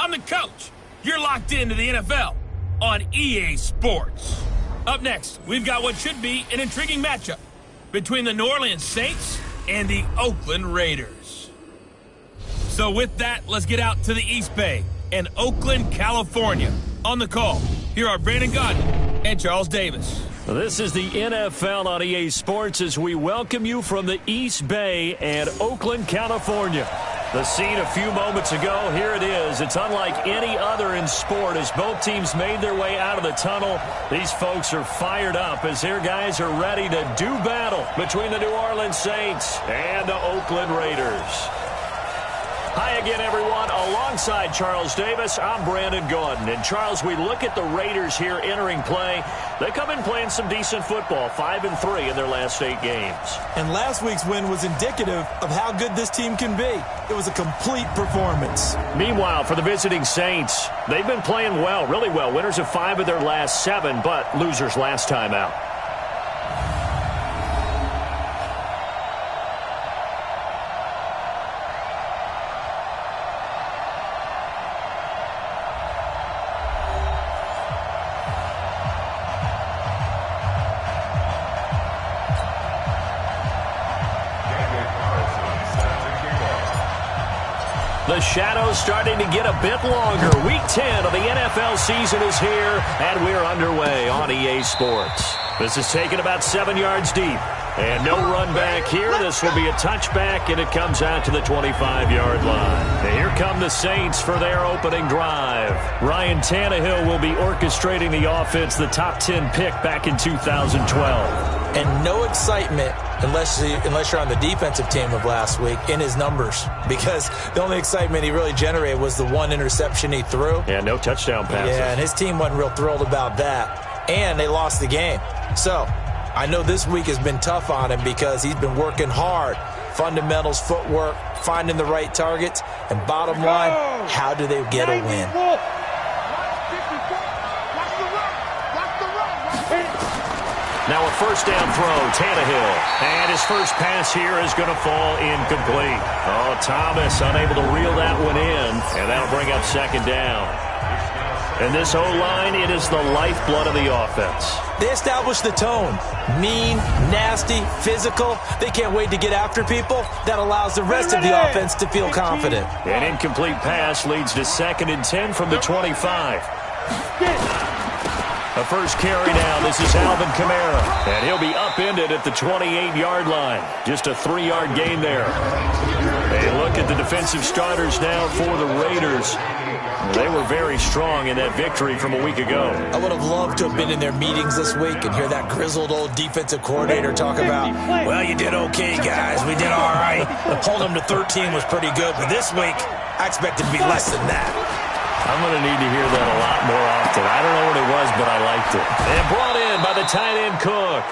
I'm the coach. You're locked into the NFL on EA Sports. Up next, we've got what should be an intriguing matchup between the New Orleans Saints and the Oakland Raiders. So with that, let's get out to the East Bay and Oakland, California. On the call, here are Brandon Godden and Charles Davis. This is the NFL on EA Sports as we welcome you from the East Bay and Oakland, California. The scene a few moments ago, here it is. It's unlike any other in sport as both teams made their way out of the tunnel. These folks are fired up as their guys are ready to do battle between the New Orleans Saints and the Oakland Raiders. Hi again, everyone. Alongside Charles Davis, I'm Brandon Godden. And Charles, we look at the Raiders here entering play. They come in playing some decent football, 5-3 in their last 8 games. And last week's win was indicative of how good this team can be. It was a complete performance. Meanwhile, for the visiting Saints, they've been playing well, really well. Winners of 5 of their last 7, but losers last time out. The shadow's starting to get a bit longer. Week 10 of the NFL season is here, and we're underway on EA Sports. This is taken about 7 yards deep. And no run back here. This will be a touchback, and it comes out to the 25-yard line. And here come the Saints for their opening drive. Ryan Tannehill will be orchestrating the offense, the top 10 pick back in 2012. And no excitement unless you're on the defensive team of last week in his numbers, because the only excitement he really generated was the one interception he threw. Yeah, no touchdown passes. Yeah, and his team wasn't real thrilled about that. And they lost the game. So I know this week has been tough on him because he's been working hard. Fundamentals, footwork, finding the right targets, and bottom line, how do they get a win? Now a first down throw, Tannehill. And his first pass here is going to fall incomplete. Oh, Thomas unable to reel that one in, and that'll bring up second down. And this O-line, it is the lifeblood of the offense. They establish the tone. Mean, nasty, physical. They can't wait to get after people. That allows the rest of the offense to feel confident. An incomplete pass leads to 2nd and 10 from the 25. The first carry now, this is Alvin Kamara. And he'll be upended at the 28-yard line. Just a 3-yard gain there. A look at the defensive starters now for the Raiders. They were very strong in that victory from a week ago. I would have loved to have been in their meetings this week and hear that grizzled old defensive coordinator talk about, well, you did okay, guys. We did all right. Holding them to 13 was pretty good. But this week, I expected to be less than that. I'm going to need to hear that a lot more often. I don't know what it was, but I liked it. And brought in by the tight end Cook.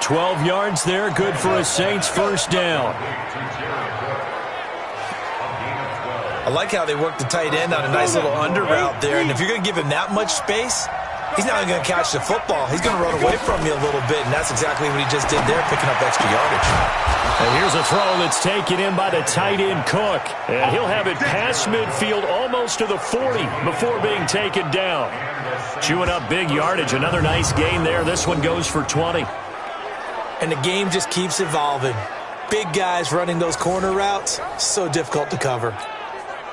12 yards there, good for a Saints first down. I like how they work the tight end on a nice little under route there. And if you're going to give him that much space, he's not going to catch the football. He's going to run away from you a little bit, and that's exactly what he just did there, picking up extra yardage. And here's a throw that's taken in by the tight end Cook. And he'll have it past midfield almost to the 40 before being taken down. Chewing up big yardage. Another nice gain there. This one goes for 20. And the game just keeps evolving. Big guys running those corner routes, so difficult to cover.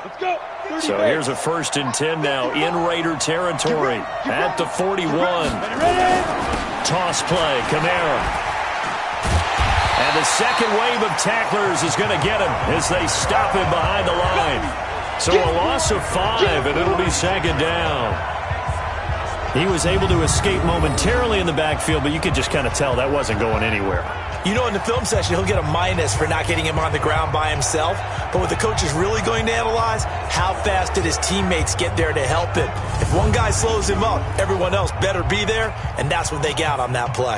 Let's go. So here's a 1st and 10 now in Raider territory at the 41. Toss play, Kamara. And the second wave of tacklers is going to get him as they stop him behind the line. So a loss of 5, and it'll be 2nd down. He was able to escape momentarily in the backfield, but you could just kind of tell that wasn't going anywhere. You know, in the film session, he'll get a minus for not getting him on the ground by himself. But what the coach is really going to analyze, how fast did his teammates get there to help him? If one guy slows him up, everyone else better be there, and that's what they got on that play.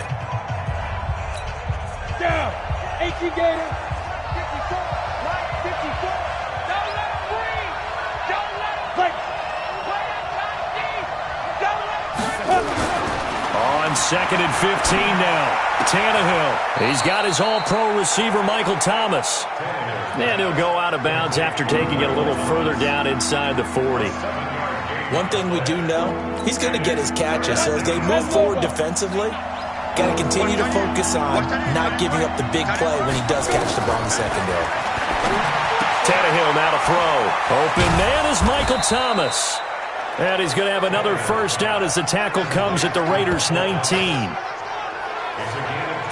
Down. 18 Gator. 54. Right. 54. Don't let him breathe. Don't let him play. Play it tight deep. Don't let him breathe. On 2nd and 15 now. Tannehill. He's got his all-pro receiver, Michael Thomas. And he'll go out of bounds after taking it a little further down inside the 40. One thing we do know, he's going to get his catches. So as they move forward defensively, got to continue to focus on not giving up the big play when he does catch the ball in the secondary. Tannehill now to throw. Open man is Michael Thomas. And he's going to have another first down as the tackle comes at the Raiders' 19.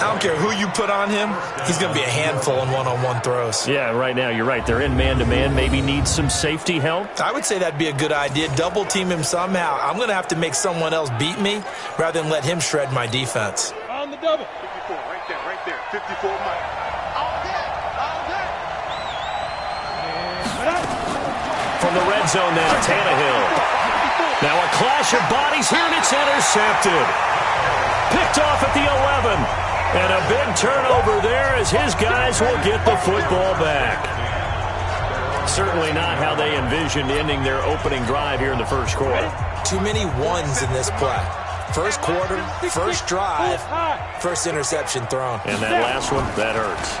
I don't care who you put on him, he's going to be a handful in one-on-one throws. Yeah, right now you're right. They're in man-to-man. Maybe needs some safety help. I would say that'd be a good idea. Double team him somehow. I'm going to have to make someone else beat me rather than let him shred my defense. On the double. 54, right there. 54 Mike. All day. From the red zone now, Tannehill. Now a clash of bodies here, and it's intercepted. Picked off at the 11. And a big turnover there as his guys will get the football back. Certainly not how they envisioned ending their opening drive here in the first quarter. Too many ones in this play. First quarter, first drive, first interception thrown. And that last one, that hurts.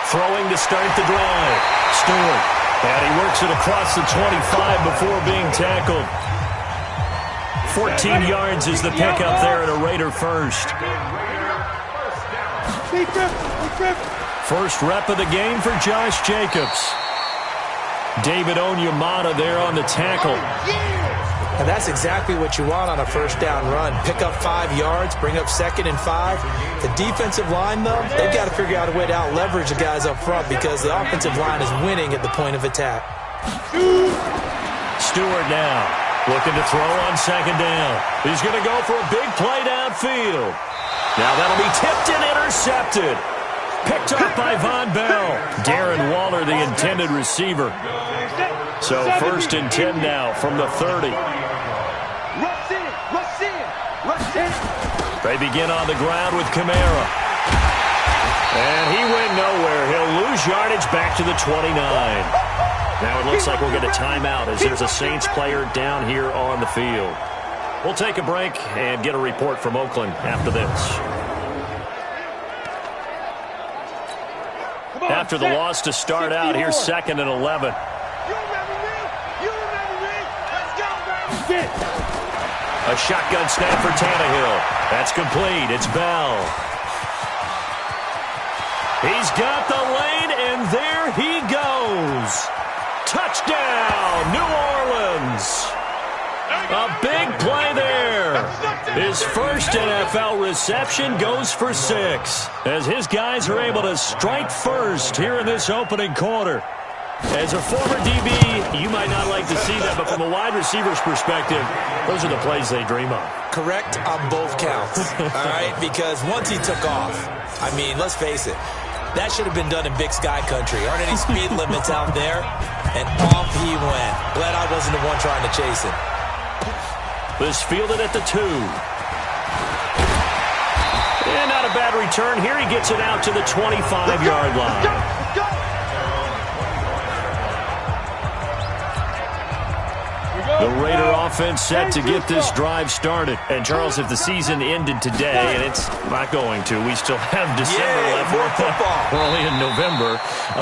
Throwing to start the drive. Stewart. And he works it across the 25 before being tackled. 14 yards is the pickup there at a Raider first. First rep of the game for Josh Jacobs. David Onyemata there on the tackle. And that's exactly what you want on a first down run. Pick up 5 yards, bring up 2nd and 5. The defensive line, though, they've got to figure out a way to out-leverage the guys up front because the offensive line is winning at the point of attack. Stewart now looking to throw on 2nd down. He's going to go for a big play downfield. Now that'll be tipped and intercepted. Picked up by Von Bell. Darren Waller, the intended receiver. So 1st and 10 now from the 30. They begin on the ground with Kamara. And he went nowhere. He'll lose yardage back to the 29. Now it looks like we'll get a timeout as there's a Saints player down here on the field. We'll take a break and get a report from Oakland after this. After the loss to start out, here's 2nd and 11. A shotgun snap for Tannehill. That's complete. It's Bell. He's got the lane, and there he goes. Touchdown, New Orleans. A big play there. His first NFL reception goes for 6 as his guys are able to strike first here in this opening quarter. As a former DB, you might not like to see that, but from a wide receiver's perspective, those are the plays they dream of. Correct on both counts, all right? Because once he took off, I mean, let's face it, that should have been done in Big Sky Country. Aren't any speed limits out there? And off he went. Glad I wasn't the one trying to chase him. This fielded at the 2. And not a bad return here. He gets it out to the 25-yard line. The Raider offense set to get this drive started. And, Charles, if the season ended today, and it's not going to, we still have December left. More football. We're only in November.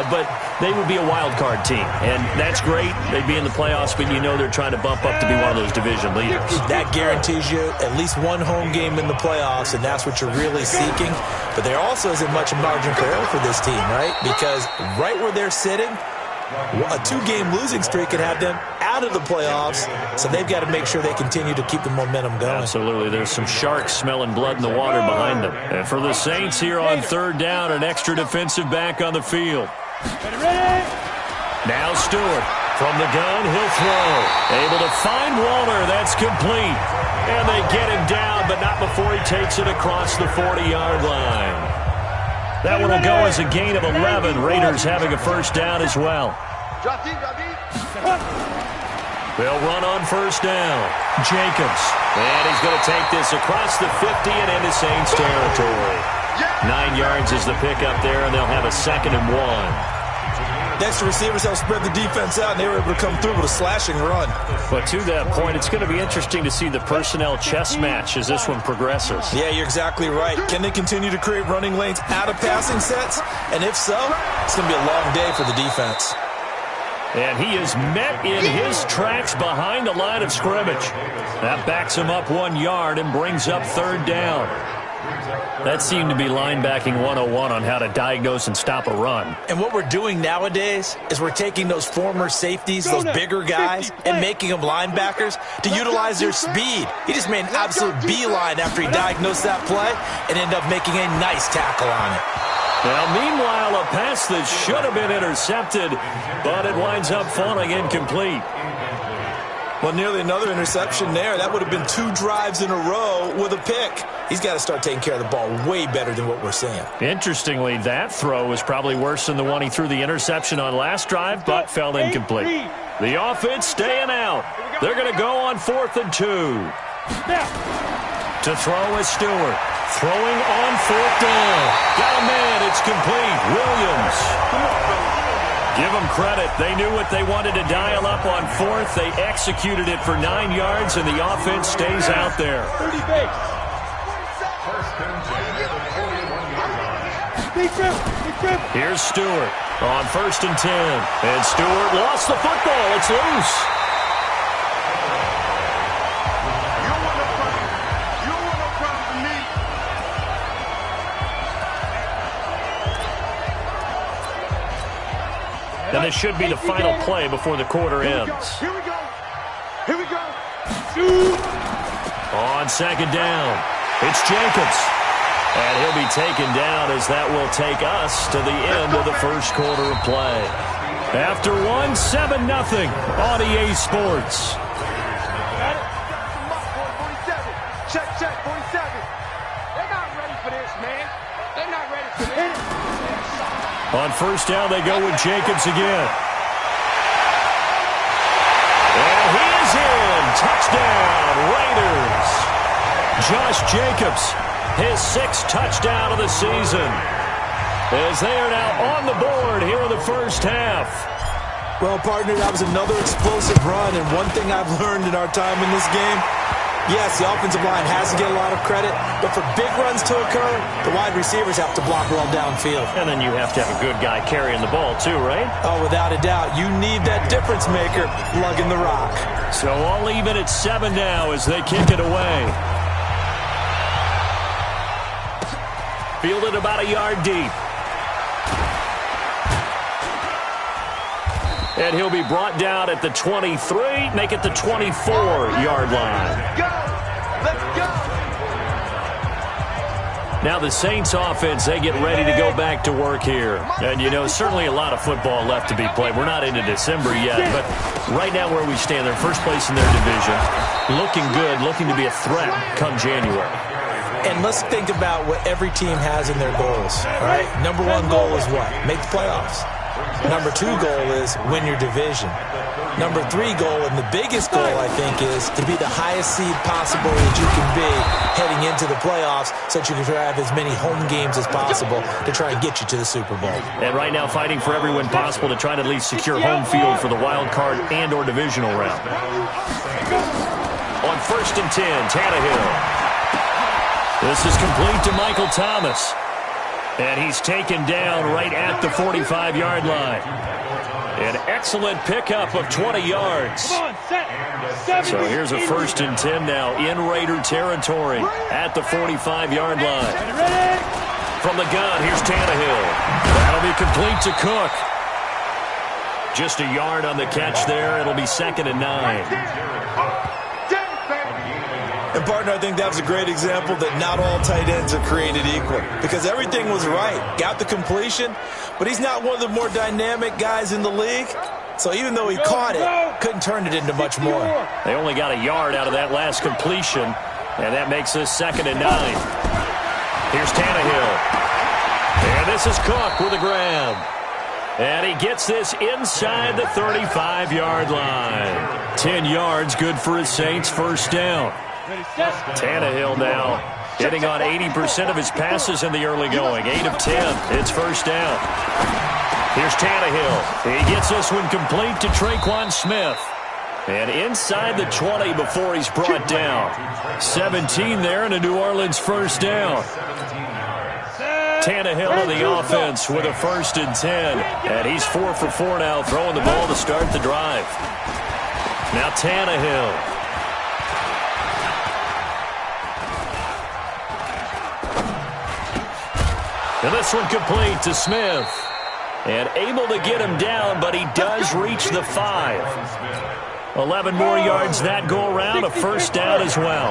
But they would be a wild card team. And that's great. They'd be in the playoffs, but you know they're trying to bump up to be one of those division leaders. That guarantees you at least one home game in the playoffs, and that's what you're really seeking. But there also isn't much margin for error for this team, right? Because right where they're sitting, a 2-game losing streak could have them out of the playoffs, so they've got to make sure they continue to keep the momentum going. Absolutely. There's some sharks smelling blood in the water behind them. And for the Saints here on 3rd down, an extra defensive back on the field. Now Stewart from the gun. He'll throw. Able to find Waller. That's complete. And they get him down, but not before he takes it across the 40-yard line. That one will go as a gain of 11. Raiders having a first down as well. They'll run on first down. Jacobs. And he's going to take this across the 50 and into Saints territory. 9 yards is the pickup there, and they'll have a 2nd and 1. The extra receivers helped spread the defense out, and they were able to come through with a slashing run. But to that point, it's going to be interesting to see the personnel chess match as this one progresses. Yeah, you're exactly right. Can they continue to create running lanes out of passing sets? And if so, it's going to be a long day for the defense. And he is met in his tracks behind the line of scrimmage. That backs him up 1 yard and brings up third down. That seemed to be linebacking 101 on how to diagnose and stop a run. And what we're doing nowadays is we're taking those former safeties, those bigger guys, and making them linebackers to utilize their speed. He just made an absolute beeline after he diagnosed that play and ended up making a nice tackle on it. Now, meanwhile, a pass that should have been intercepted, but it winds up falling incomplete. Well, nearly another interception there. That would have been 2 drives in a row with a pick. He's got to start taking care of the ball way better than what we're seeing. Interestingly, that throw was probably worse than the one he threw the interception on last drive, but fell incomplete. The offense staying out. They're going to go on 4th and 2. To throw is Stewart. Throwing on 4th down. Got a man. It's complete. Williams. Give them credit. They knew what they wanted to dial up on 4th. They executed it for 9 yards, and the offense stays out there. 30 base. Here's Stewart on 1st and 10. And Stewart lost the football. It's loose. And this should be the final play before the quarter ends. Here we go. Here we go. On 2nd down, it's Jacobs. And he'll be taken down as that will take us to the end of the first quarter of play. After 1, 7-0 on EA Sports. Got it. 47. Check, 47. They're not ready for this, man. They're not ready for this. On 1st down, they go with Jacobs again. And he is in. Touchdown, Raiders. Josh Jacobs, his 6th touchdown of the season. As they are now on the board here in the first half. Well, partner, that was another explosive run, and one thing I've learned in our time in this game, yes, the offensive line has to get a lot of credit, but for big runs to occur, the wide receivers have to block well downfield. And then you have to have a good guy carrying the ball too, right? Oh, without a doubt. You need that difference maker lugging the rock. So all even at 7 now as they kick it away. Fielded about a yard deep. And he'll be brought down at the 23, make it the 24-yard line. Let's go. Now the Saints offense, they get ready to go back to work here. And, you know, certainly a lot of football left to be played. We're not into December yet, but right now where we stand, they're first place in their division. Looking good, looking to be a threat come January. And let's think about what every team has in their goals, all right? Number 1 goal is what? Make the playoffs. Number 2 goal is win your division. Number 3 goal, and the biggest goal, I think, is to be the highest seed possible that you can be heading into the playoffs so that you can have as many home games as possible to try and get you to the Super Bowl. And right now fighting for every win possible to try to at least secure home field for the wild card and or divisional round. On 1st and 10, Tannehill. This is complete to Michael Thomas. And he's taken down right at the 45-yard line. An excellent pickup of 20 yards. So here's a 1st and 10 now in Raider territory at the 45-yard line. From the gun, here's Tannehill. That'll be complete to Cook. Just a yard on the catch there. It'll be 2nd and 9. And, partner, I think that was a great example that not all tight ends are created equal because everything was right. Got the completion, but he's not one of the more dynamic guys in the league. So even though he caught it, couldn't turn it into much more. They only got a yard out of that last completion, and that makes this 2nd and 9. Here's Tannehill. And this is Cook with a grab. And he gets this inside the 35-yard line. 10 yards, good for his Saints, 1st down. Tannehill now hitting on 80% of his passes in the early going. 8 of 10. It's 1st down. Here's Tannehill. He gets this one complete to Traquan Smith. And inside the 20 before he's brought down. 17 there and a New Orleans first down. Tannehill in the offense with a 1st and 10. And he's 4 for 4 now, throwing the ball to start the drive. Now Tannehill. And this one complete to Smith. And able to get him down, but he does reach the 5. 11 more yards that go around, a first down as well.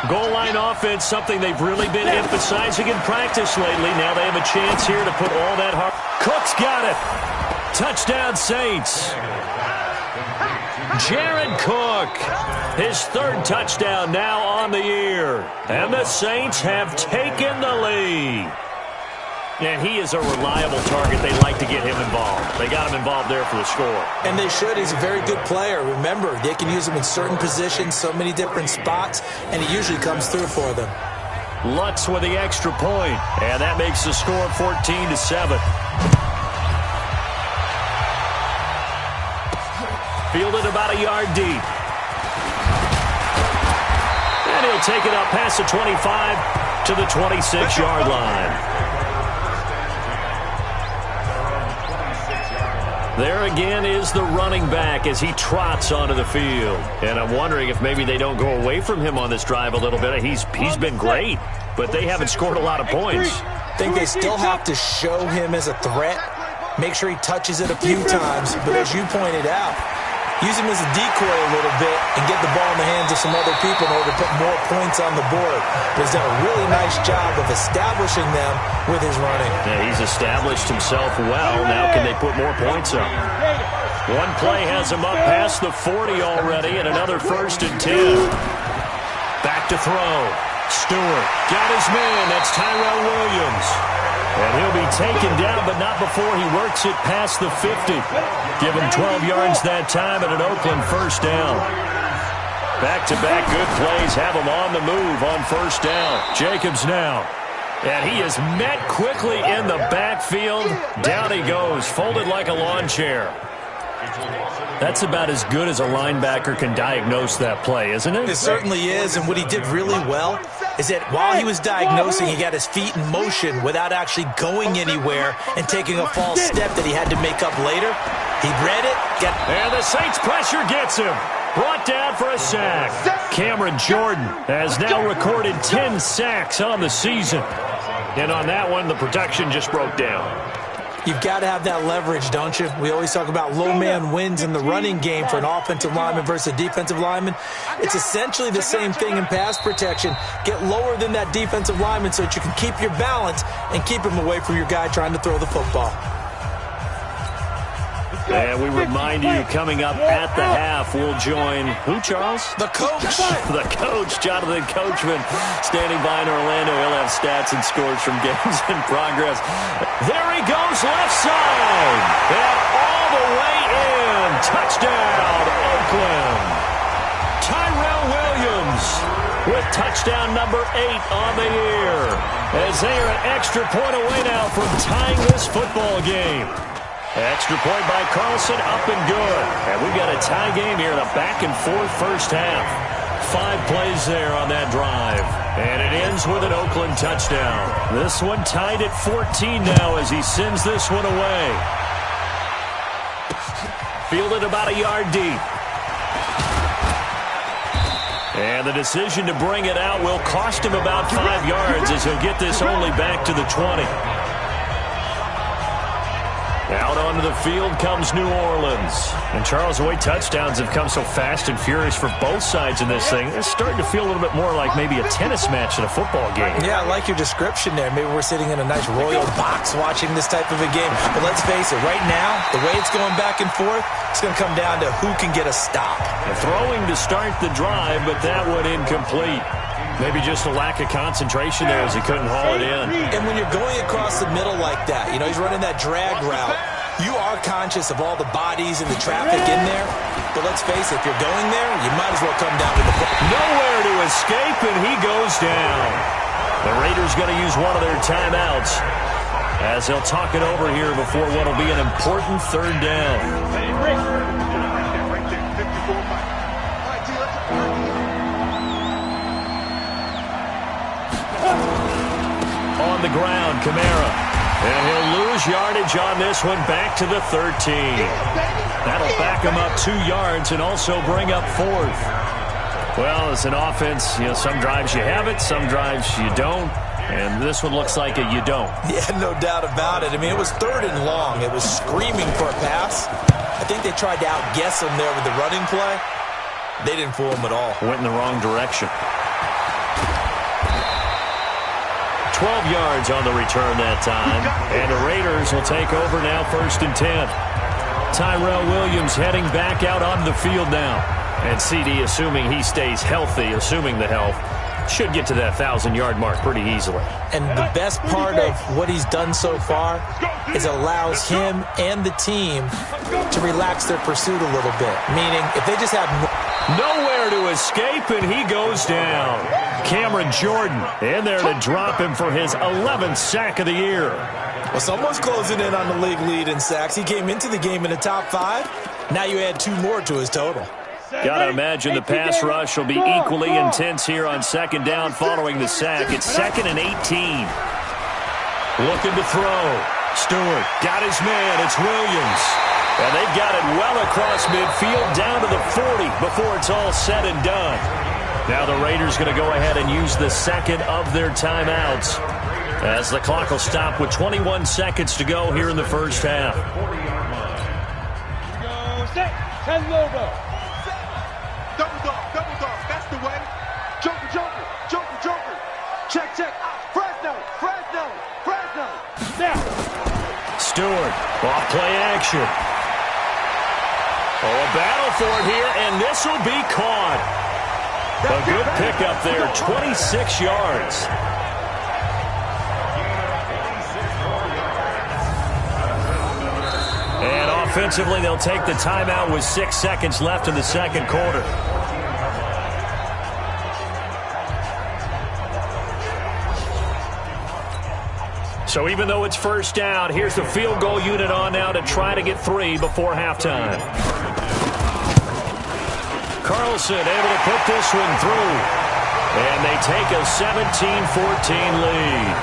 Goal line offense, something they've really been emphasizing in practice lately. Now they have a chance here to put all that hard. Cook's got it. Touchdown Saints. Jared Cook, his 3rd touchdown now on the year. And the Saints have taken the lead. And he is a reliable target. They like to get him involved. They got him involved there for the score. And they should. He's a very good player. Remember, they can use him in certain positions, so many different spots, and he usually comes through for them. Lutz with the extra point, and that makes the score 14-7. Fielded about a yard deep. And he'll take it up past the 25 to the 26-yard line. There again is the running back as he trots onto the field. And I'm wondering if maybe they don't go away from him on this drive a little bit. He's been great, but they haven't scored a lot of points. I think they still have to show him as a threat. Make sure he touches it a few times. But as you pointed out, use him as a decoy a little bit and get the ball in the hands of some other people in order to put more points on the board. But he's done a really nice job of establishing them with his running. Yeah, he's established himself well. Now can they put more points up? One play has him up past the 40 already, and another 1st and 10. Back to throw. Stewart got his man. That's Tyrell Williams. And he'll be taken down, but not before he works it past the 50. Give him 12 yards that time and an Oakland first down. Back-to-back good plays have him on the move on first down. Jacobs now. And he is met quickly in the backfield. Down he goes, folded like a lawn chair. That's about as good as a linebacker can diagnose that play, isn't it? It certainly is, and what he did really well is that while he was diagnosing, he got his feet in motion without actually going anywhere and taking a false step that he had to make up later. He read it. And the Saints pressure gets him. Brought down for a sack. Cameron Jordan has now recorded 10 sacks on the season. And on that one, the protection just broke down. You've got to have that leverage, don't you? We always talk about low man wins in the running game for an offensive lineman versus a defensive lineman. It's essentially the same thing in pass protection. Get lower than that defensive lineman so that you can keep your balance and keep him away from your guy trying to throw the football. And we remind you, coming up at the half, we'll join who, Charles? The coach. The coach, Jonathan Coachman, standing by in Orlando. He'll have stats and scores from games in progress. There he goes, left side. And all the way in. Touchdown, Oakland. Tyrell Williams with touchdown number 8 on the year. As they are an extra point away now from tying this football game. Extra point by Carlson, up and good. And we've got a tie game here in a back-and-forth first half. 5 plays there on that drive. And it ends with an Oakland touchdown. This one tied at 14 now as he sends this one away. Fielded about a yard deep. And the decision to bring it out will cost him about 5 yards as he'll get this only back to the 20. Out onto the field comes New Orleans. And Charles, the way touchdowns have come so fast and furious for both sides in this thing, it's starting to feel a little bit more like maybe a tennis match than a football game. Yeah, I like your description there. Maybe we're sitting in a nice royal box watching this type of a game. But let's face it, right now, the way it's going back and forth, it's going to come down to who can get a stop. And throwing to start the drive, but that one incomplete. Maybe just a lack of concentration there as he couldn't haul it in. And when you're going across the middle like that, you know, he's running that drag route, you are conscious of all the bodies and the traffic in there. But let's face it, if you're going there, you might as well come down to the foot. Nowhere to escape, and he goes down. The Raiders going to use one of their timeouts. as they'll talk it over here before what will be an important third down. On the ground, Kamara. And he'll lose yardage on this one, back to the 13. That'll back him up 2 yards and also bring up 4th. Well, as an offense, some drives you have it, some drives you don't. And this one looks like you don't. Yeah, no doubt about it. I mean, it was 3rd and long. It was screaming for a pass. I think they tried to outguess him there with the running play. They didn't fool him at all. Went in the wrong direction. 12 yards on the return that time. And the Raiders will take over now, 1st and 10. Tyrell Williams heading back out on the field now. And CD, assuming he stays healthy, assuming the health, should get to that 1,000-yard mark pretty easily. And the best part of what he's done so far is allows him and the team to relax their pursuit a little bit. Meaning, if they just have nowhere to escape, and he goes down. Cameron Jordan in there to drop him for his 11th sack of the year. Well, someone's closing in on the league lead in sacks. He came into the game in the top 5. Now you add 2 more to his total. Got to imagine the pass rush will be equally intense here on 2nd down following the sack. It's 2nd and 18. Looking to throw. Stewart got his man. It's Williams. And they've got it well across midfield down to the 40 before it's all said and done. Now the Raiders going to go ahead and use the 2nd of their timeouts as the clock will stop with 21 seconds to go here in the first half. Double dog, that's the way. Joker. Check. Fresno. Now. Stewart, off play action. Oh, a battle for it here, and this will be caught. A good pickup there, 26 yards. And offensively, they'll take the timeout with 6 seconds left in the 2nd quarter. So even though it's 1st down, here's the field goal unit on now to try to get 3 before halftime. Carlson able to put this one through. And they take a 17-14 lead.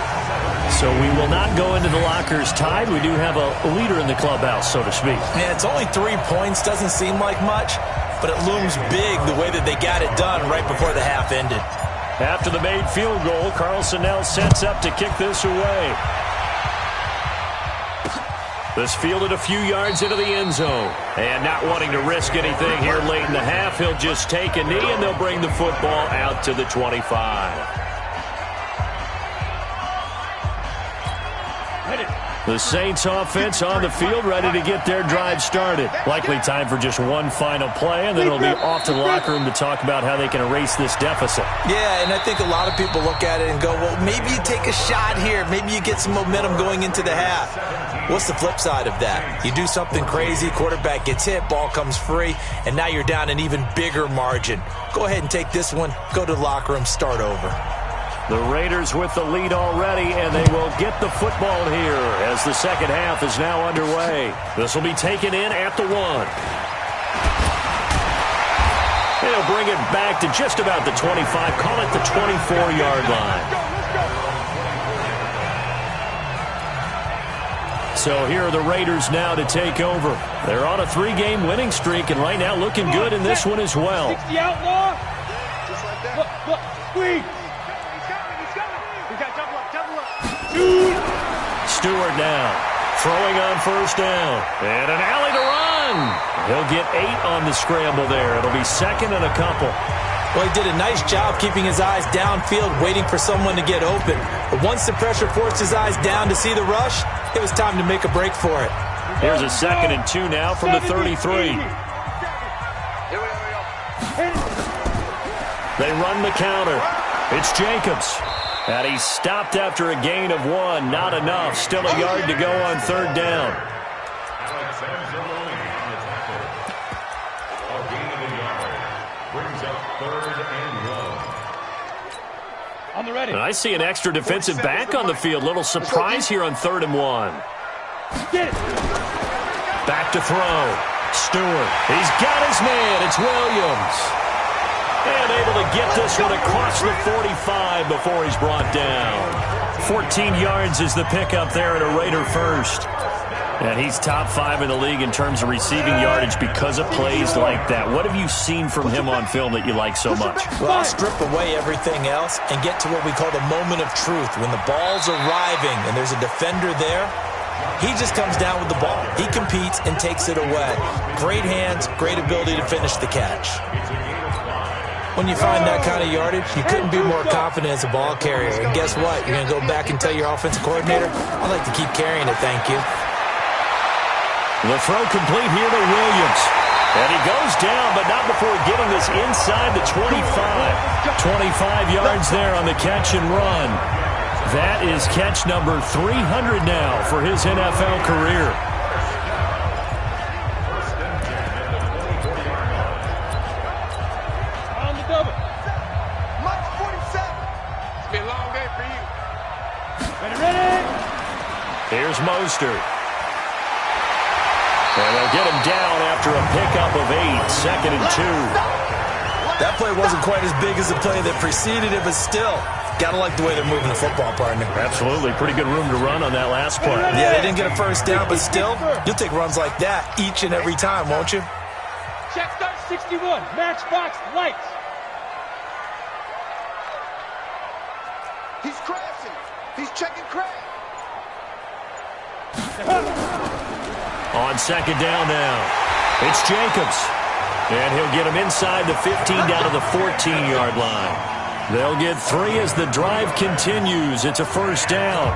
So we will not go into the lockers tied. We do have a leader in the clubhouse, so to speak. Yeah, it's only 3 points. Doesn't seem like much, but it looms big the way that they got it done right before the half ended. After the made field goal, Carlson now sets up to kick this away. This fielded a few yards into the end zone. And not wanting to risk anything here late in the half, he'll just take a knee and they'll bring the football out to the 25. The Saints offense on the field, ready to get their drive started. Likely time for just one final play, and then it'll be off to the locker room to talk about how they can erase this deficit. Yeah, and I think a lot of people look at it and go, well, maybe you take a shot here. Maybe you get some momentum going into the half. What's the flip side of that? You do something crazy, quarterback gets hit, ball comes free, and now you're down an even bigger margin. Go ahead and take this one, go to the locker room, start over. The Raiders with the lead already, and they will get the football here as the second half is now underway. This will be taken in at the 1. They'll bring it back to just about the 25, call it the 24-yard line. So here are the Raiders now to take over. They're on a 3-game winning streak, and right now looking good in this one as well. 60 outlaw. Just like that. Look, squeeze. Stewart now throwing on 1st down. And an alley to run. He'll get 8 on the scramble there. It'll be 2nd and a couple. Well, he did a nice job keeping his eyes downfield, waiting for someone to get open. But once the pressure forced his eyes down to see the rush, it was time to make a break for it. Here's a 2nd and 2 now from the 33. They run the counter. It's Jacobs. And he's stopped after a gain of 1. Not enough. Still a yard to go on 3rd down. On the ready. And I see an extra defensive back on the field. Little surprise here on 3rd and 1. Get it. Back to throw. Stewart. He's got his man. It's Williams. And able to get this one across the 45 before he's brought down. 14 yards is the pickup there at a Raider first. And he's top 5 in the league in terms of receiving yardage because of plays like that. What have you seen from him on film that you like so much? Well, I'll strip away everything else and get to what we call the moment of truth. When the ball's arriving and there's a defender there, he just comes down with the ball. He competes and takes it away. Great hands, great ability to finish the catch. When you find that kind of yardage, you couldn't be more confident as a ball carrier. And guess what? You're going to go back and tell your offensive coordinator, I'd like to keep carrying it, thank you. The throw complete here to Williams. And he goes down, but not before getting this inside the 25. 25 yards there on the catch and run. That is catch number 300 now for his NFL career. On the double. Mike 47. It's been a long day for you. Ready. Here's Mostert. And they'll get him down after a pickup of 8, 2nd and 2. That play wasn't quite as big as the play that preceded it, but still, got to like the way they're moving the football, partner. Absolutely. Pretty good room to run on that last play. Yeah, they didn't get a first down, but still, you'll take runs like that each and every time, won't you? Check start 61. Matchbox lights. He's crashing. He's checking crash. On 2nd down now, it's Jacobs. And he'll get him inside the 15 down to the 14-yard line. They'll get 3 as the drive continues. It's a first down.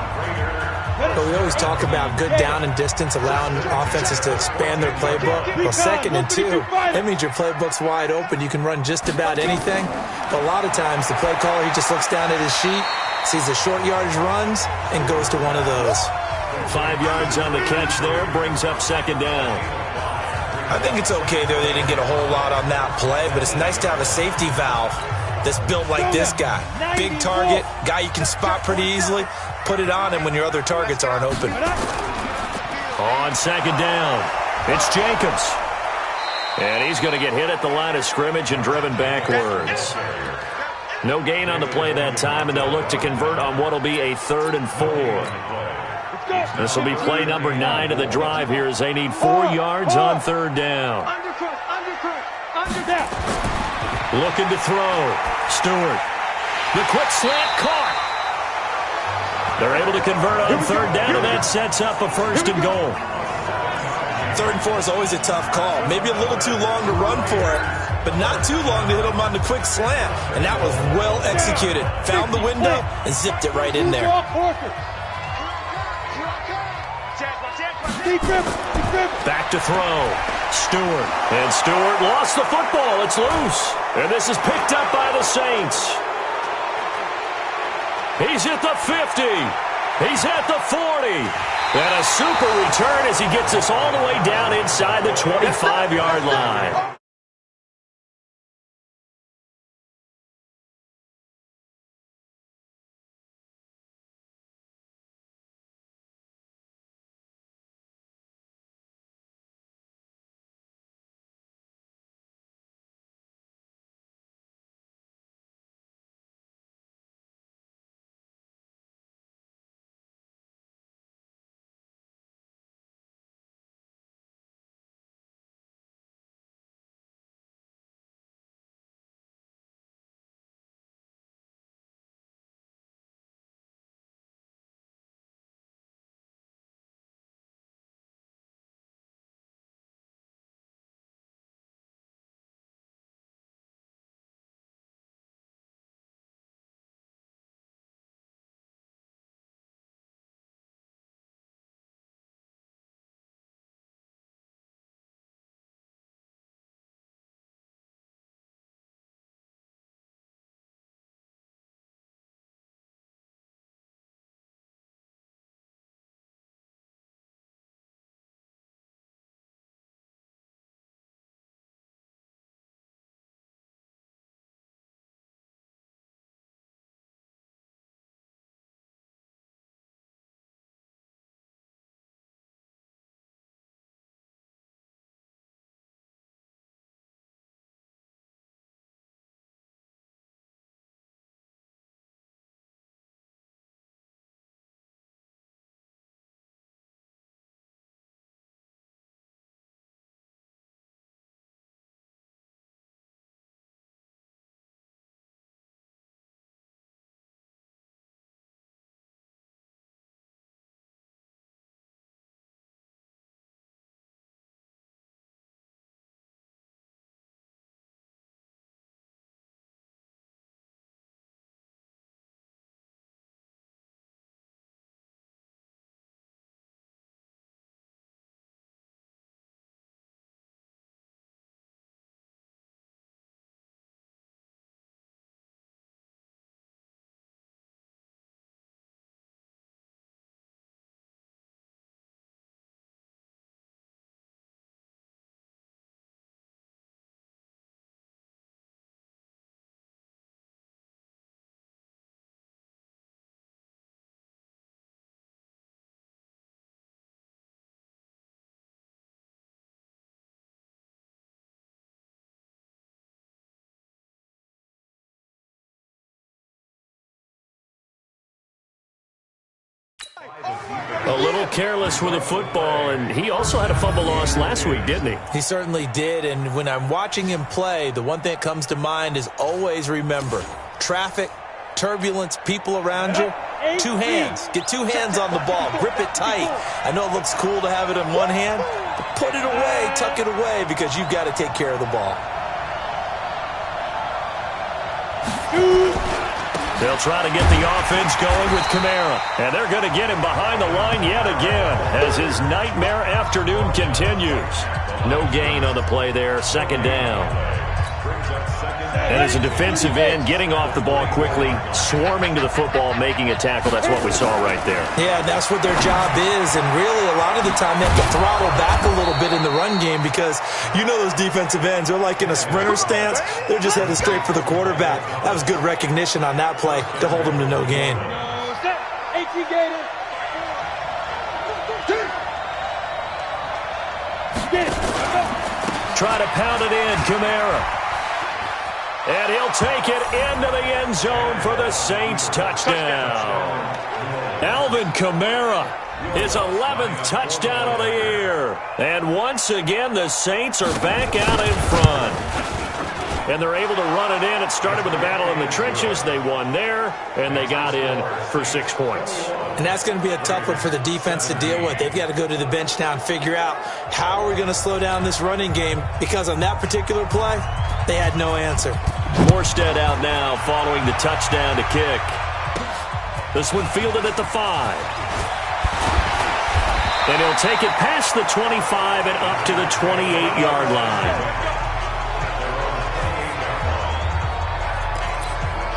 But we always talk about good down and distance, allowing offenses to expand their playbook. Well, 2nd and 2, that means your playbook's wide open. You can run just about anything. But a lot of times, the play caller, he just looks down at his sheet, sees the short yardage runs, and goes to one of those. 5 yards on the catch there, brings up 2nd down. I think it's okay there. They didn't get a whole lot on that play, but it's nice to have a safety valve that's built like this guy. Big target, guy you can spot pretty easily. Put it on him when your other targets aren't open. On 2nd down, it's Jacobs. And he's going to get hit at the line of scrimmage and driven backwards. No gain on the play that time, and they'll look to convert on what will be a 3rd and 4. This will be play number 9 of the drive here as they need 4 yards on 3rd down. Looking to throw. Stewart. The quick slant caught. They're able to convert on 3rd down, and that sets up a 1st and goal. 3rd and 4 is always a tough call. Maybe a little too long to run for it, but not too long to hit them on the quick slant. And that was well executed. Found the window and zipped it right in there. Back to throw. Stewart. And Stewart lost the football. It's loose. And this is picked up by the Saints. He's at the 50. He's at the 40. And a super return as he gets us all the way down inside the 25-yard line. A little careless with the football, and he also had a fumble loss last week, didn't he? He certainly did, and when I'm watching him play, the one thing that comes to mind is always remember, traffic, turbulence, people around you, two hands. Get two hands on the ball. Grip it tight. I know it looks cool to have it in one hand, but put it away, tuck it away, because you've got to take care of the ball. They'll try to get the offense going with Kamara. And they're going to get him behind the line yet again as his nightmare afternoon continues. No gain on the play there. Second down. And as a defensive end, getting off the ball quickly, swarming to the football, making a tackle. That's what we saw right there. Yeah, that's what their job is. And really, a lot of the time, they have to throttle back a little bit in the run game because you know those defensive ends, they're like in a sprinter stance. They're just headed straight for the quarterback. That was good recognition on that play to hold them to no gain. Try to pound it in, Kamara. And he'll take it into the end zone for the Saints touchdown. Alvin Kamara, his 11th touchdown of the year. And once again, the Saints are back out in front. And they're able to run it in. It started with a battle in the trenches. They won there, and they got in for 6 points. And that's going to be a tough one for the defense to deal with. They've got to go to the bench now and figure out how are we going to slow down this running game, because on that particular play, they had no answer. Morstead out now following the touchdown to kick. This one fielded at the 5. And he'll take it past the 25 and up to the 28-yard line.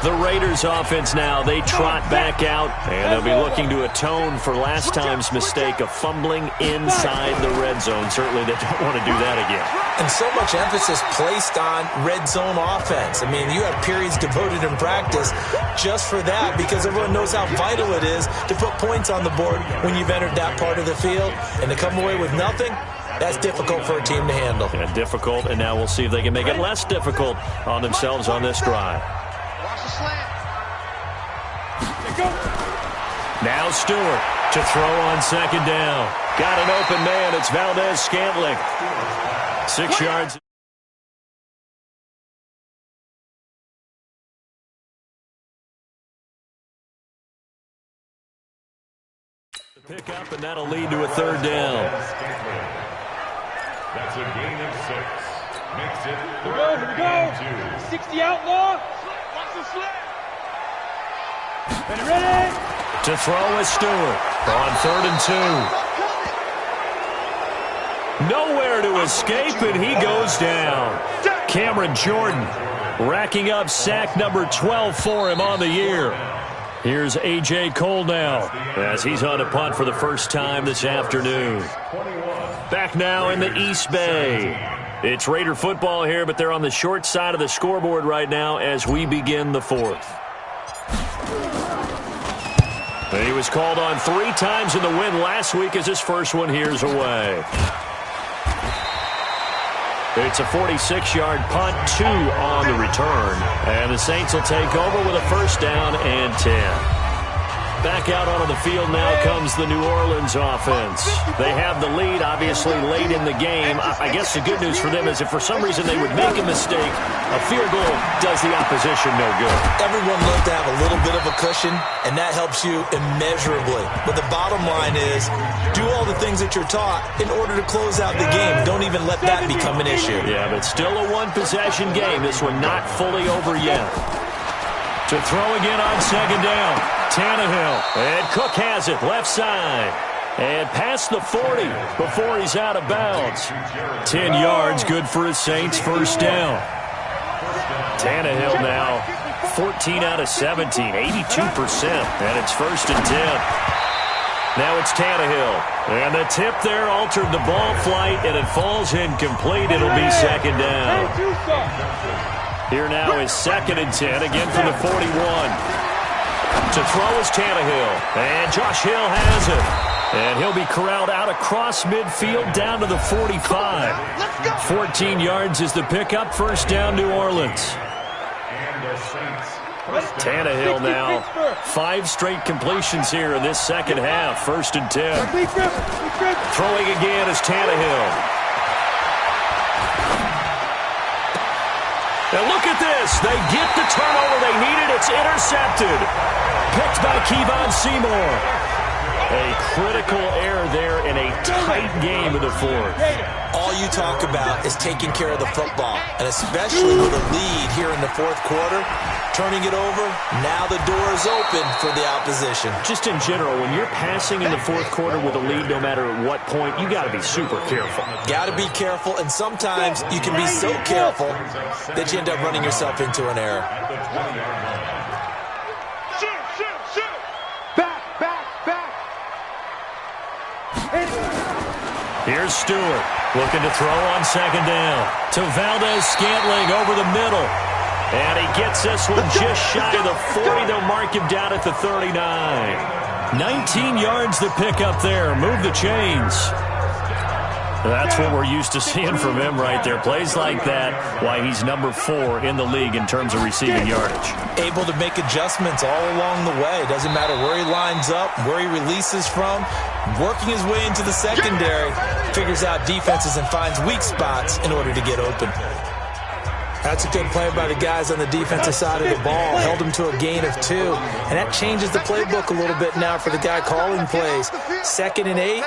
The Raiders offense now, they trot back out, and they'll be looking to atone for last time's mistake of fumbling inside the red zone. Certainly they don't want to do that again. And so much emphasis placed on red zone offense. I mean, you have periods devoted in practice just for that, because everyone knows how vital it is to put points on the board when you've entered that part of the field. And to come away with nothing, that's difficult for a team to handle. Yeah, difficult, and now we'll see if they can make it less difficult on themselves on this drive. Now Stewart to throw on second down. Got an open man. It's Valdez-Scantling. 6 yards. Pick up, and that'll lead to a third down. That's a gain of 6. Makes it Here we go. 60 outlaw. Watch the slip. Ready? To throw is Stewart on 3rd and 2. Nowhere to escape, and he goes down. Cameron Jordan racking up sack number 12 for him on the year. Here's A.J. Cole now as he's on a punt for the first time this afternoon. Back now in the East Bay. It's Raider football here, but they're on the short side of the scoreboard right now as we begin the 4th. And he was called on 3 times in the win last week as his first one here's away. It's a 46-yard punt, 2 on the return. And the Saints will take over with a first down and 10. Back out onto the field now comes the New Orleans offense. They have the lead, obviously, late in the game. I guess the good news for them is if for some reason they would make a mistake, a field goal does the opposition no good. Everyone loves to have a little bit of a cushion, and that helps you immeasurably. But the bottom line is, do all the things that you're taught in order to close out the game. Don't even let that become an issue. Yeah, but still a one-possession game. This one not fully over yet. To throw again on second down. Tannehill. And Cook has it left side. And past the 40 before he's out of bounds. 10 yards, good for his Saints first down. Tannehill now 14 out of 17, 82%. And it's 1st and 10. Now it's Tannehill. And the tip there altered the ball flight, and it falls incomplete. It'll be second down. Here now is 2nd and 10, again from the 41. To throw is Tannehill. And Josh Hill has it. And he'll be corralled out across midfield down to the 45. 14 yards is the pickup. First down, New Orleans. And the Saints Tannehill now. 5 straight completions here in this second half. 1st and 10. Throwing again is Tannehill. And look at this. They get the turnover they needed. It's intercepted. Picked by Kevon Seymour. A critical error there in a tight game in the 4th. All you talk about is taking care of the football, and especially with a lead here in the 4th quarter, turning it over, now the door is open for the opposition. Just in general, when you're passing in the 4th quarter with a lead, no matter at what point, you got to be super careful. Got to be careful, and sometimes you can be so careful that you end up running yourself into an error. Here's Stewart looking to throw on 2nd down to Valdez-Scantling over the middle. And he gets this one just shy of the 40. They'll mark him down at the 39. 19 yards to pick up there. Move the chains. That's what we're used to seeing from him right there. Plays like that, why he's number 4 in the league in terms of receiving yardage. Able to make adjustments all along the way. Doesn't matter where he lines up, where he releases from. Working his way into the secondary, figures out defenses and finds weak spots in order to get open. That's a good play by the guys on the defensive side of the ball. Held him to a gain of 2. And that changes the playbook a little bit now for the guy calling plays. 2nd and 8.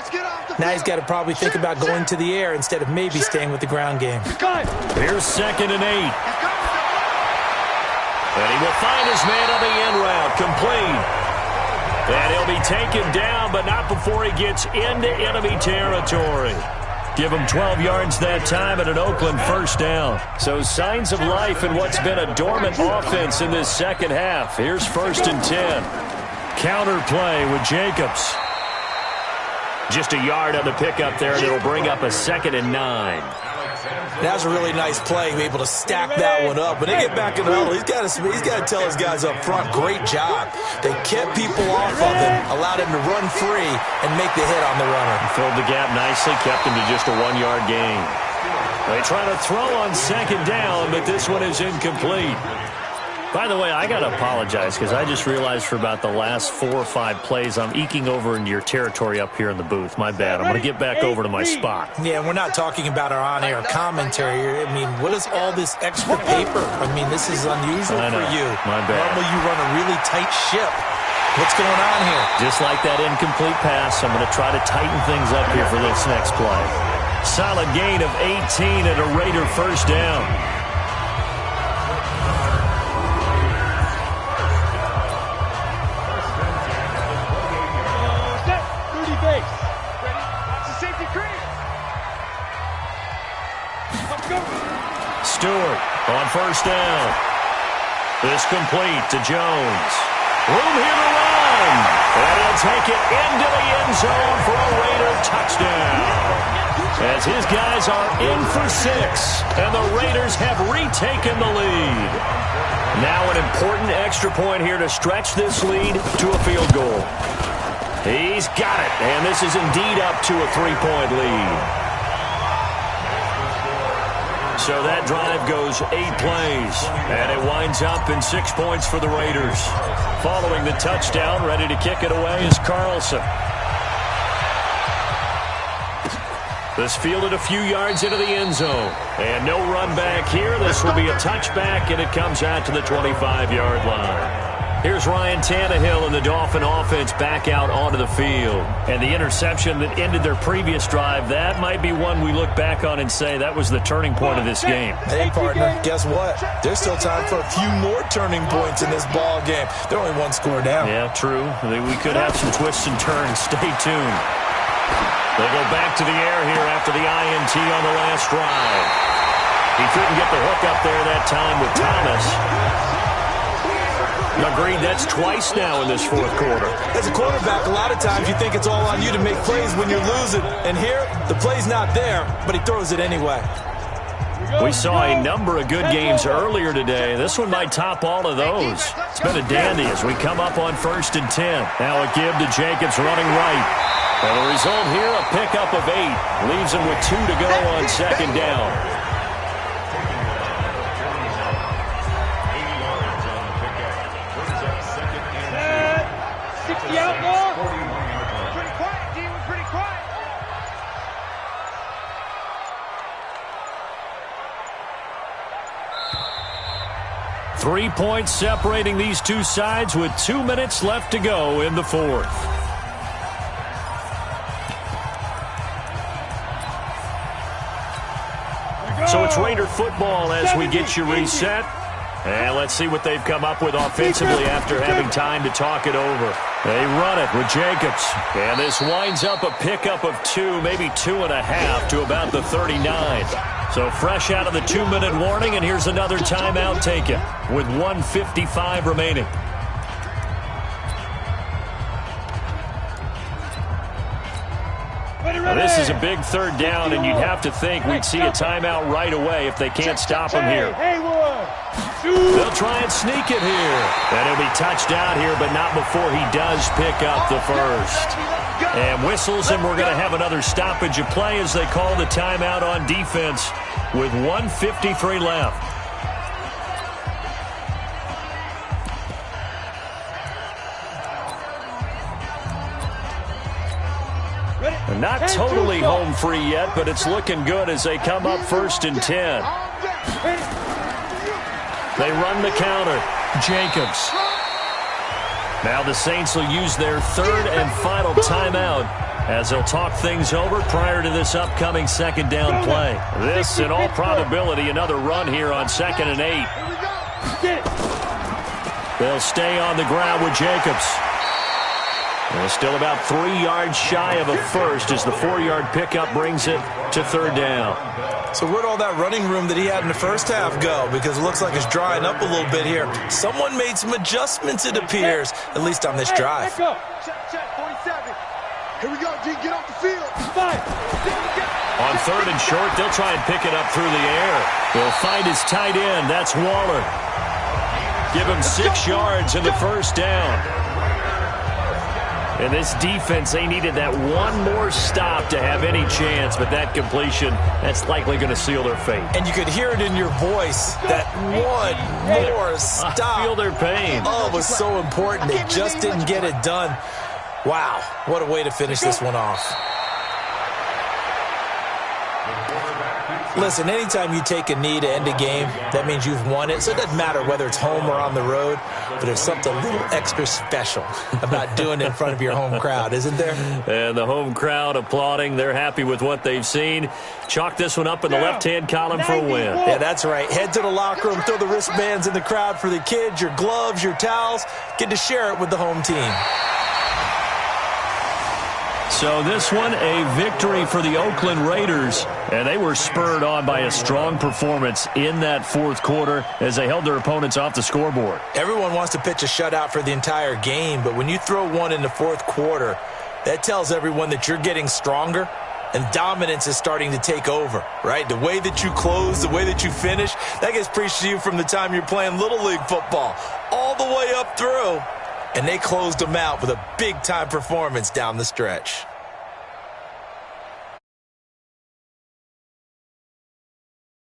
Now he's got to probably think about going to the air instead of maybe staying with the ground game. Here's 2nd and 8. And he will find his man on the end route. Complete. And he'll be taken down, but not before he gets into enemy territory. Give him 12 yards that time and an Oakland 1st down. So signs of life in what's been a dormant offense in this second half. Here's 1st and 10. Counter play with Jacobs. Just a yard on the pickup there, and it'll bring up a 2nd and 9. That was a really nice play, able to stack that one up. When they get back in the huddle, he's got to tell his guys up front, great job. They kept people off of him, allowed him to run free and make the hit on the runner. Filled the gap nicely, kept him to just a 1-yard gain. They try to throw on 2nd down, but this one is incomplete. By the way, I got to apologize because I just realized for about the last 4 or 5 plays, I'm eking over into your territory up here in the booth. My bad. I'm going to get back over to my spot. Yeah, we're not talking about our on-air commentary. I mean, what is all this extra paper? I mean, this is unusual for you. My bad. Normally you run a really tight ship. What's going on here? Just like that incomplete pass, I'm going to try to tighten things up here for this next play. Solid gain of 18 and a Raider 1st down. Stewart on 1st down. This complete to Jones. Room here to run. And he'll take it into the end zone for a Raider touchdown. As his guys are in for 6. And the Raiders have retaken the lead. Now an important extra point here to stretch this lead to a field goal. He's got it. And this is indeed up to a 3-point lead. So that drive goes 8 plays, and it winds up in 6 points for the Raiders. Following the touchdown, ready to kick it away is Carlson. This fielded a few yards into the end zone, and no run back here. This will be a touchback, and it comes out to the 25-yard line. Here's Ryan Tannehill and the Dolphin offense back out onto the field. And the interception that ended their previous drive, that might be one we look back on and say that was the turning point of this game. Hey, partner, guess what? There's still time for a few more turning points in this ball game. They're only 1 score down. Yeah, true. We could have some twists and turns. Stay tuned. They go back to the air here after the INT on the last drive. He couldn't get the hook up there that time with Thomas. Agreed, that's twice now in this 4th quarter. As a quarterback, a lot of times you think it's all on you to make plays when you're losing. And here, the play's not there, but he throws it anyway. We saw a number of good games earlier today. This one might top all of those. It's been a dandy as we come up on 1st and 10. Now a give to Jacobs running right. And the result here, a pickup of 8. Leaves him with 2 to go on 2nd down. 3 points separating these two sides with 2 minutes left to go in the fourth. So it's Raider football as we get you reset. And let's see what they've come up with offensively after having time to talk it over. They run it with Jacobs. And this winds up a pickup of 2, maybe 2.5 to about the 39. So fresh out of the 2-minute warning, and here's another timeout taken with 1:55 remaining. Now, this is a big third down, and you'd have to think we'd see a timeout right away if they can't stop him here. They'll try and sneak it here. And he'll be touched out here, but not before he does pick up the first. And whistles, and we're going to have another stoppage of play as they call the timeout on defense with 1:53 left. Not totally home free yet, but it's looking good as they come up 1st and 10. They run the counter. Jacobs. Now the Saints will use their 3rd and final timeout as they'll talk things over prior to this upcoming 2nd down play. This, in all probability, another run here on 2nd and 8. They'll stay on the ground with Jacobs. They're still about 3 yards shy of a first as the 4-yard pickup brings it to 3rd down. So where'd all that running room that he had in the first half go? Because it looks like it's drying up a little bit here. Someone made some adjustments, it appears, at least on this drive. Check, 47. Here we go, G. Get off the field. On 3rd and short, they'll try and pick it up through the air. They'll find his tight end. That's Waller. Give him 6 yards in the first down. And this defense, they needed that one more stop to have any chance, but that completion, that's likely going to seal their fate. And you could hear it in your voice, that one more stop. I feel their pain. Oh, it was so important. They just didn't get it done. Wow, what a way to finish this one off. Listen, anytime you take a knee to end a game, that means you've won it. So it doesn't matter whether it's home or on the road, but there's something a little extra special about doing it in front of your home crowd, isn't there? And the home crowd applauding. They're happy with what they've seen. Chalk this one up in the left-hand column for a win. Yeah, that's right. Head to the locker room, throw the wristbands in the crowd for the kids, your gloves, your towels. Get to share it with the home team. So this one, a victory for the Oakland Raiders, and they were spurred on by a strong performance in that 4th quarter as they held their opponents off the scoreboard. Everyone wants to pitch a shutout for the entire game, but when you throw one in the 4th quarter, that tells everyone that you're getting stronger and dominance is starting to take over, right? The way that you close, the way that you finish, that gets preached to you from the time you're playing Little League football all the way up through. And they closed them out with a big-time performance down the stretch.